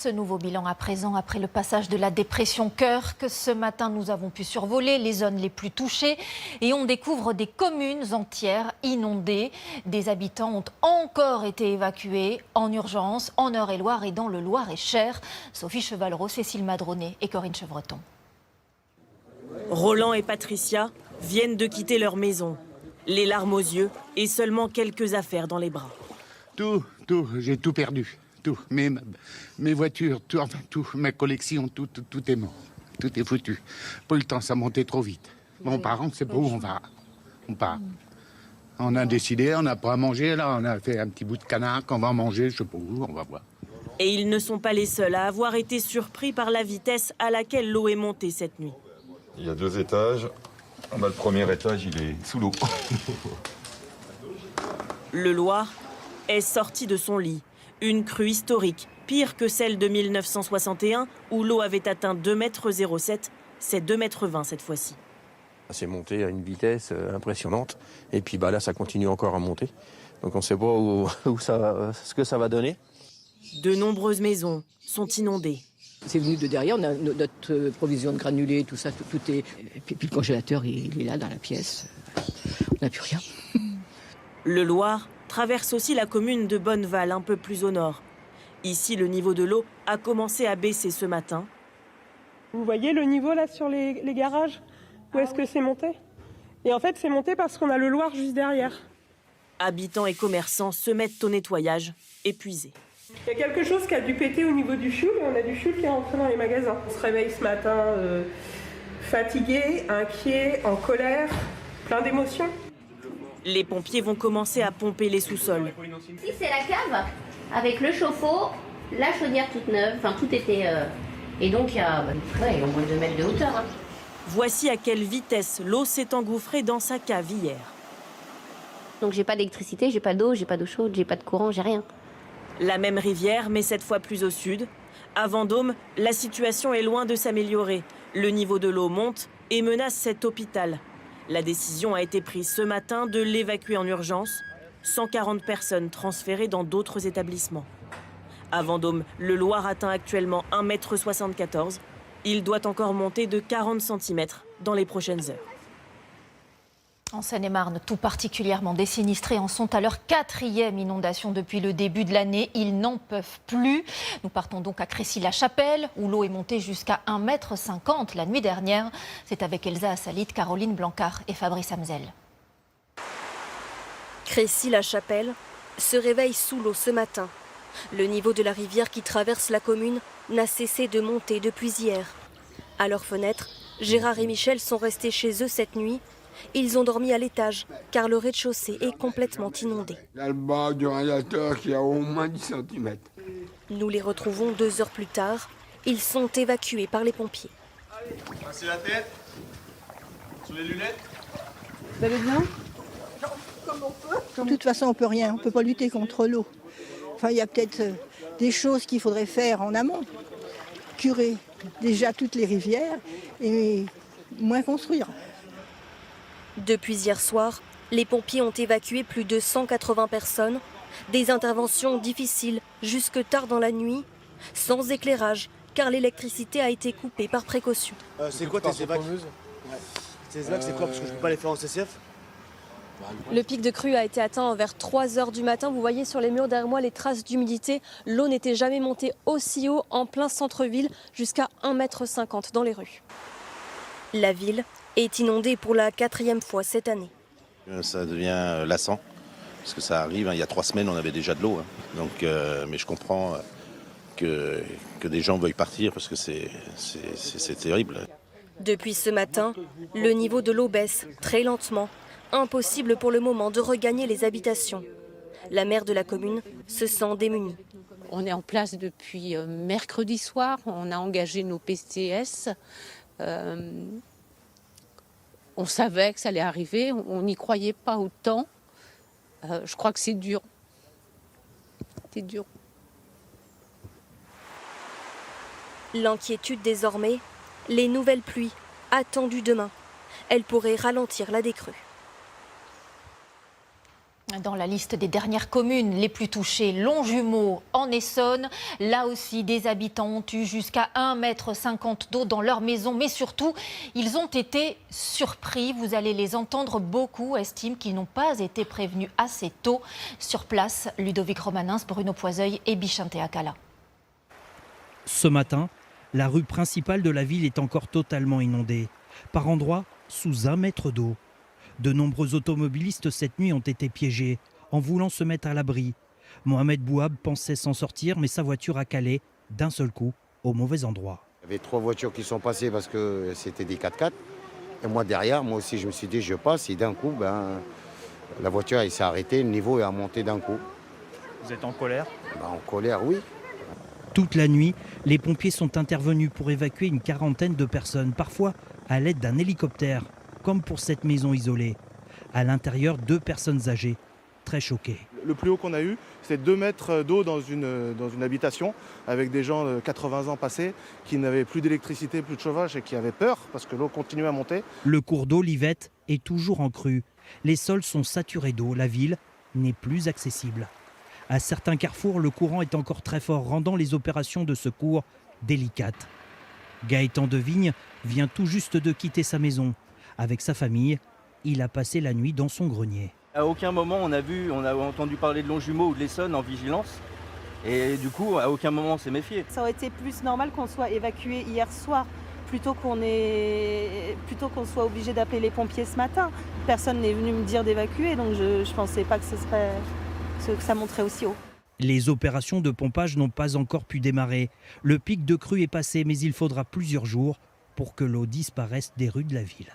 Ce nouveau bilan à présent après le passage de la dépression cœur que ce matin nous avons pu survoler les zones les plus touchées et on découvre des communes entières inondées. Des habitants ont encore été évacués en urgence en Eure-et-Loire et dans le Loir-et-Cher. Sophie Chevalreau, Cécile Madronnet et Corinne Chevreton. Roland et Patricia viennent de quitter leur maison. Les larmes aux yeux et seulement quelques affaires dans les bras. Tout, j'ai tout perdu. Tout, mes voitures, tout, enfin tout, ma collection, tout est mort. Tout est foutu. Pas eu le temps, ça montait trop vite. Bon, parents, c'est beau, on part. On a décidé, on n'a pas à manger, là, on a fait un petit bout de canard qu'on va manger, je sais pas où, on va voir. Et ils ne sont pas les seuls à avoir été surpris par la vitesse à laquelle l'eau est montée cette nuit. Il y a 2 étages. Le premier étage, il est sous l'eau. Le Loir est sorti de son lit. Une crue historique, pire que celle de 1961, où l'eau avait atteint 2,07 m. C'est 2,20 m cette fois-ci. C'est monté à une vitesse impressionnante. Et puis là, ça continue encore à monter. Donc on ne sait pas ce que ça va donner. De nombreuses maisons sont inondées. C'est venu de derrière, on a notre provision de granulés, tout ça, tout est... Et puis le congélateur, il est là dans la pièce. On n'a plus rien. Le Loir traverse aussi la commune de Bonneval, un peu plus au nord. Ici, le niveau de l'eau a commencé à baisser ce matin. Vous voyez le niveau là sur les garages? Où est-ce que c'est monté? Et en fait, c'est monté parce qu'on a le Loir juste derrière. Habitants et commerçants se mettent au nettoyage, épuisés. Il y a quelque chose qui a dû péter au niveau du fioul et on a du fioul qui est rentré dans les magasins. On se réveille ce matin fatigué, inquiet, en colère, plein d'émotions. Les pompiers vont commencer à pomper les sous-sols. Ici, c'est la cave, avec le chauffe-eau, la chaudière toute neuve, enfin tout était... Et donc, il y a au moins 2 mètres de hauteur. Hein. Voici à quelle vitesse l'eau s'est engouffrée dans sa cave hier. Donc, j'ai pas d'électricité, j'ai pas d'eau chaude, j'ai pas de courant, j'ai rien. La même rivière, mais cette fois plus au sud. À Vendôme, la situation est loin de s'améliorer. Le niveau de l'eau monte et menace cet hôpital. La décision a été prise ce matin de l'évacuer en urgence. 140 personnes transférées dans d'autres établissements. À Vendôme, le Loir atteint actuellement 1,74 m. Il doit encore monter de 40 cm dans les prochaines heures. En Seine-et-Marne, tout particulièrement des sinistrés en sont à leur 4e inondation depuis le début de l'année. Ils n'en peuvent plus. Nous partons donc à Crécy-la-Chapelle, où l'eau est montée jusqu'à 1,50 m la nuit dernière. C'est avec Elsa Assalit, Caroline Blancard et Fabrice Hamzel. Crécy-la-Chapelle se réveille sous l'eau ce matin. Le niveau de la rivière qui traverse la commune n'a cessé de monter depuis hier. À leurs fenêtres, Gérard et Michel sont restés chez eux cette nuit. Ils ont dormi à l'étage, car le rez-de-chaussée est complètement inondé. Là, le bas du radiateur qui a au moins 10 cm. Nous les retrouvons 2 heures plus tard. Ils sont évacués par les pompiers. Passez la tête. Sur les lunettes. Vous allez bien? De toute façon, on peut rien. On ne peut pas lutter contre l'eau. Enfin, il y a peut-être des choses qu'il faudrait faire en amont. Curer déjà toutes les rivières et moins construire. Depuis hier soir, les pompiers ont évacué plus de 180 personnes. Des interventions difficiles jusque tard dans la nuit, sans éclairage, car l'électricité a été coupée par précaution. C'est quoi tes évacs? Tes évacs, c'est quoi? Parce que je ne peux pas les faire en CCF. Le pic de crue a été atteint vers 3 h du matin. Vous voyez sur les murs derrière moi les traces d'humidité. L'eau n'était jamais montée aussi haut en plein centre-ville, jusqu'à 1,50 m dans les rues. La ville est inondée pour la 4e fois cette année. Ça devient lassant, parce que ça arrive. Il y a 3 semaines, on avait déjà de l'eau. Donc, mais je comprends que des gens veuillent partir, parce que c'est terrible. Depuis ce matin, le niveau de l'eau baisse très lentement. Impossible pour le moment de regagner les habitations. La maire de la commune se sent démunie. On est en place depuis mercredi soir. On a engagé nos PTS. On savait que ça allait arriver, on n'y croyait pas autant. Je crois que c'est dur. C'est dur. L'inquiétude désormais, les nouvelles pluies attendues demain. Elles pourraient ralentir la décrue. Dans la liste des dernières communes les plus touchées, Longjumeau en Essonne. Là aussi, des habitants ont eu jusqu'à 1,50 m d'eau dans leur maison. Mais surtout, ils ont été surpris. Vous allez les entendre. Beaucoup estiment qu'ils n'ont pas été prévenus assez tôt. Sur place, Ludovic Romanins, Bruno Poiseuil et Bichinté Akala. Ce matin, la rue principale de la ville est encore totalement inondée. Par endroits, sous 1 mètre d'eau. De nombreux automobilistes cette nuit ont été piégés en voulant se mettre à l'abri. Mohamed Bouab pensait s'en sortir, mais sa voiture a calé d'un seul coup au mauvais endroit. Il y avait 3 voitures qui sont passées parce que c'était des 4x4. Et moi derrière, moi aussi je me suis dit je passe et d'un coup, la voiture s'est arrêtée, le niveau est monté d'un coup. Vous êtes en colère ? En colère, oui. Toute la nuit, les pompiers sont intervenus pour évacuer une 40aine de personnes, parfois à l'aide d'un hélicoptère, comme pour cette maison isolée. À l'intérieur, 2 personnes âgées, très choquées. Le plus haut qu'on a eu, c'est 2 mètres d'eau dans une habitation, avec des gens de 80 ans passés, qui n'avaient plus d'électricité, plus de chauffage et qui avaient peur parce que l'eau continuait à monter. Le cours d'eau, l'Yvette, est toujours en crue. Les sols sont saturés d'eau, la ville n'est plus accessible. À certains carrefours, le courant est encore très fort, rendant les opérations de secours délicates. Gaëtan Devigne vient tout juste de quitter sa maison. Avec sa famille, il a passé la nuit dans son grenier. À aucun moment on a entendu parler de Longjumeau ou de l'Essonne en vigilance. Et du coup, à aucun moment on s'est méfié. Ça aurait été plus normal qu'on soit évacué hier soir, plutôt qu'on soit obligé d'appeler les pompiers ce matin. Personne n'est venu me dire d'évacuer, donc je ne pensais pas que ça monterait aussi haut. Les opérations de pompage n'ont pas encore pu démarrer. Le pic de crue est passé, mais il faudra plusieurs jours pour que l'eau disparaisse des rues de la ville.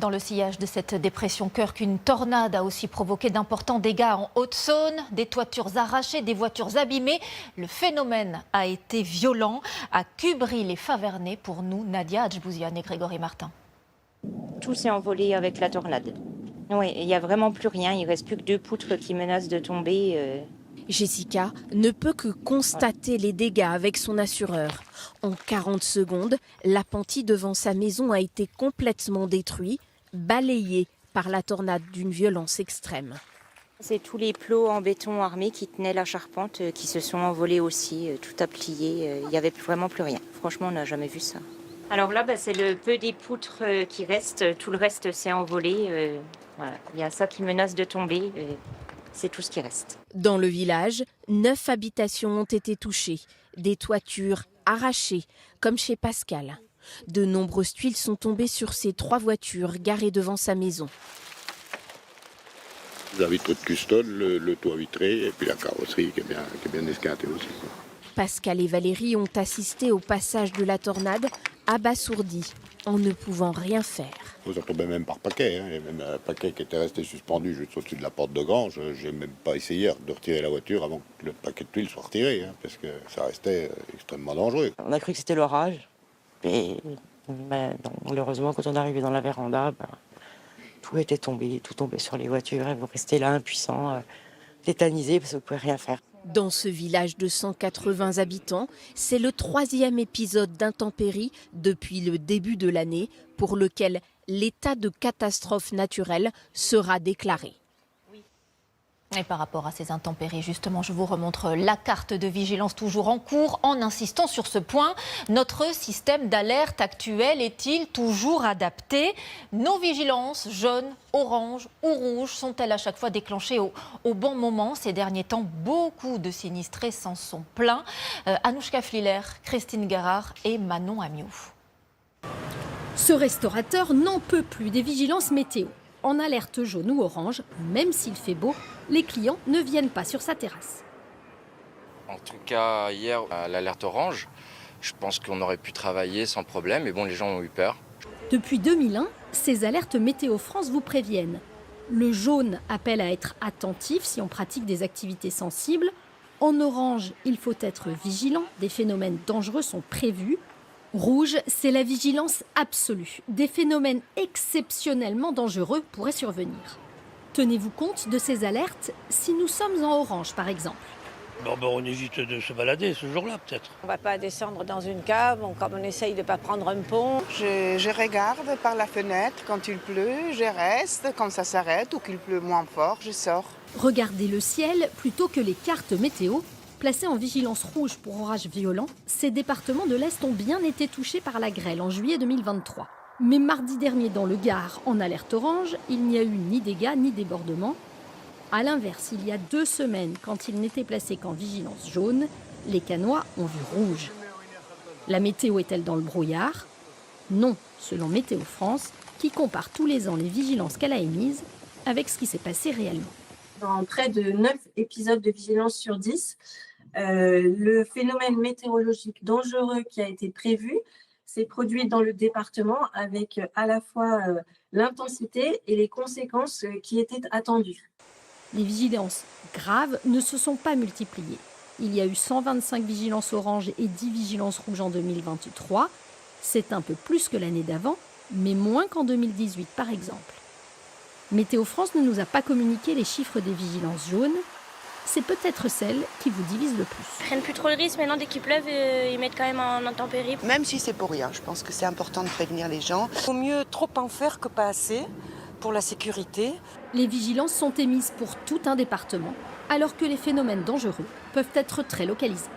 Dans le sillage de cette dépression cœur, qu'une tornade a aussi provoqué d'importants dégâts en Haute-Saône, des toitures arrachées, des voitures abîmées. Le phénomène a été violent à Cubry-les-Favernais. Pour nous, Nadia Adjbouziane et Grégory Martin. Tout s'est envolé avec la tornade. Oui, il n'y a vraiment plus rien. Il ne reste plus que 2 poutres qui menacent de tomber. Jessica ne peut que constater les dégâts avec son assureur. En 40 secondes, l'appentis devant sa maison a été complètement détruit, balayé par la tornade d'une violence extrême. C'est tous les plots en béton armé qui tenaient la charpente qui se sont envolés aussi, tout a plié. Il n'y avait vraiment plus rien. Franchement, on n'a jamais vu ça. Alors là, c'est le peu des poutres qui restent. Tout le reste s'est envolé. Voilà. Il y a ça qui menace de tomber. C'est tout ce qui reste. Dans le village, 9 habitations ont été touchées, des toitures arrachées, comme chez Pascal. De nombreuses tuiles sont tombées sur ces 3 voitures garées devant sa maison. La vitre de custom, le toit vitré et puis la carrosserie qui est bien esquintée aussi. Pascal et Valérie ont assisté au passage de la tornade, abasourdis, en ne pouvant rien faire. Vous en tombez même par paquet. Il y a même un paquet qui était resté suspendu juste au-dessus de la porte de grange. J'ai même pas essayé de retirer la voiture avant que le paquet de tuiles soit retiré, parce que ça restait extrêmement dangereux. On a cru que c'était l'orage. Et malheureusement, quand on est arrivé dans la véranda, tout était tombé, tout tombait sur les voitures. Et vous restez là, impuissants, tétanisés, parce que vous ne pouvez rien faire. Dans ce village de 180 habitants, c'est le 3e épisode d'intempéries depuis le début de l'année pour lequel l'état de catastrophe naturelle sera déclaré. Et par rapport à ces intempéries, justement, je vous remontre la carte de vigilance toujours en cours en insistant sur ce point. Notre système d'alerte actuel est-il toujours adapté ? Nos vigilances jaunes, orange ou rouges sont-elles à chaque fois déclenchées au bon moment ? Ces derniers temps, beaucoup de sinistrés s'en sont plaints. Anouchka Fliller, Christine Guérard et Manon Amiou. Ce restaurateur n'en peut plus des vigilances météo. En alerte jaune ou orange, même s'il fait beau, les clients ne viennent pas sur sa terrasse. En tout cas, hier, à l'alerte orange, je pense qu'on aurait pu travailler sans problème, mais bon, les gens ont eu peur. Depuis 2001, ces alertes Météo France vous préviennent. Le jaune appelle à être attentif si on pratique des activités sensibles. En orange, il faut être vigilant, des phénomènes dangereux sont prévus. Rouge, c'est la vigilance absolue. Des phénomènes exceptionnellement dangereux pourraient survenir. Tenez-vous compte de ces alertes si nous sommes en orange, par exemple. On évite de se balader ce jour-là peut-être. On ne va pas descendre dans une cave, comme on essaye de ne pas prendre un pont. Je regarde par la fenêtre quand il pleut, je reste, quand ça s'arrête ou qu'il pleut moins fort, je sors. Regardez le ciel plutôt que les cartes météo. Placés en vigilance rouge pour orages violents, ces départements de l'Est ont bien été touchés par la grêle en juillet 2023. Mais mardi dernier, dans le Gard, en alerte orange, il n'y a eu ni dégâts ni débordements. A l'inverse, il y a 2 semaines, quand ils n'étaient placés qu'en vigilance jaune, les Canois ont vu rouge. La météo est-elle dans le brouillard? Non, selon Météo France, qui compare tous les ans les vigilances qu'elle a émises avec ce qui s'est passé réellement. Dans près de 9 épisodes de vigilance sur 10, le phénomène météorologique dangereux qui a été prévu s'est produit dans le département avec à la fois l'intensité et les conséquences qui étaient attendues. Les vigilances graves ne se sont pas multipliées. Il y a eu 125 vigilances orange et 10 vigilances rouges en 2023. C'est un peu plus que l'année d'avant, mais moins qu'en 2018 par exemple. Météo France ne nous a pas communiqué les chiffres des vigilances jaunes. C'est peut-être celle qui vous divise le plus. Ils prennent plus trop le risque maintenant, dès qu'il pleuve, ils mettent quand même en intempérie. Même si c'est pour rien, je pense que c'est important de prévenir les gens. Il vaut mieux trop en faire que pas assez pour la sécurité. Les vigilances sont émises pour tout un département, alors que les phénomènes dangereux peuvent être très localisés.